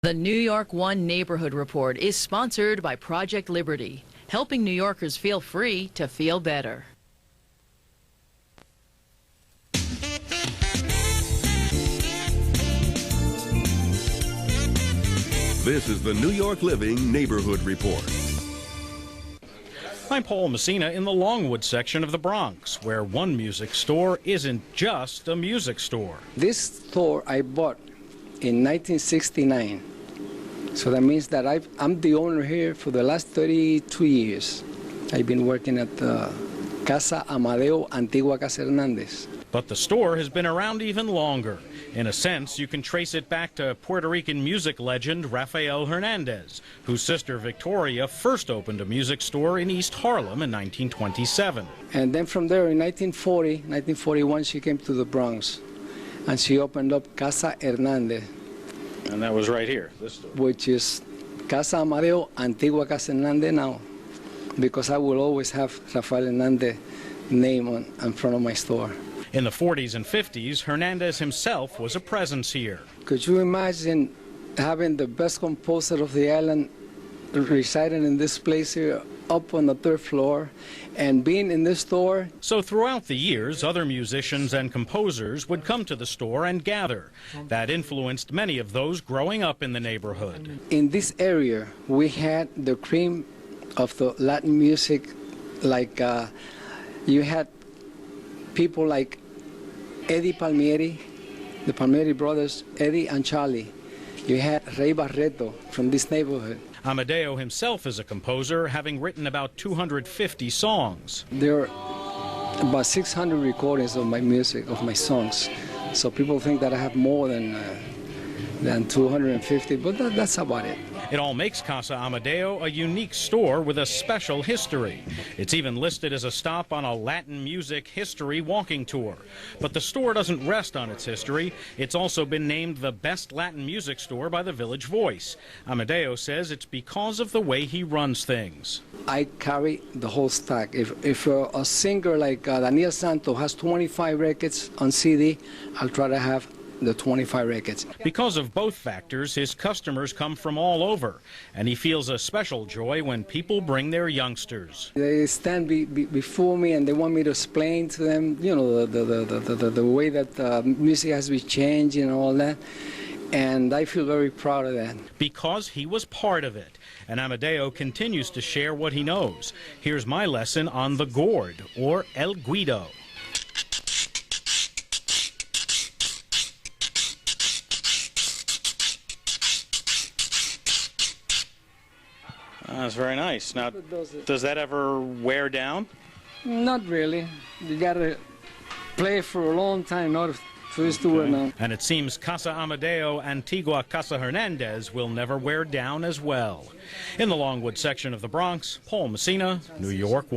The New York One Neighborhood Report is sponsored by Project Liberty, helping New Yorkers feel free to feel better. This is the New York Living Neighborhood Report. I'm Paul Messina in the Longwood section of the Bronx, where one music store isn't just a music store. This store I bought in 1969. So that means that I'm the owner here for the last 32 years. I've been working at the Casa Amadeo, Antigua Casa Hernandez. But the store has been around even longer. In a sense, you can trace it back to Puerto Rican music legend Rafael Hernandez, whose sister Victoria first opened a music store in East Harlem in 1927. And then from there in 1941, she came to the Bronx, and she opened up Casa Hernandez. And that was right here, this store. Which is Casa Amadeo, Antigua Casa Hernandez now, because I will always have Rafael Hernandez name in front of my store. In the 40s and 50s, Hernandez himself was a presence here. Could you imagine having the best composer of the island residing in this place here, up on the 3rd floor, and being in this store? So throughout the years, other musicians and composers would come to the store and gather. That influenced many of those growing up in the neighborhood. In this area, we had the cream of the Latin music, like you had people like Eddie Palmieri, the Palmieri brothers, Eddie and Charlie. You had Ray Barreto from this neighborhood. Amadeo himself is a composer, having written about 250 songs. There are about 600 recordings of my music, of my songs. So people think that I have more than 250, but that's about it. It all makes Casa Amadeo a unique store with a special history. It's even listed as a stop on a Latin music history walking tour. But the store doesn't rest on its history. It's also been named the best Latin music store by the Village Voice. Amadeo says it's because of the way he runs things. I carry the whole stack. If a singer like Daniel Santos has 25 records on CD, I'll try to have the 25 records. Because of both factors, his customers come from all over, and he feels a special joy when people bring their youngsters. They stand before me and they want me to explain to them, you know, the way that music has been changed and all that, and I feel very proud of that. Because he was part of it, and Amadeo continues to share what he knows. Here's my lesson on the gourd, or El Guido. That's very nice. Now, does that ever wear down? Not really. You gotta play for a long time in order for this to wear down. And it seems Casa Amadeo, Antigua Casa Hernandez will never wear down as well. In the Longwood section of the Bronx, Paul Messina, New York One.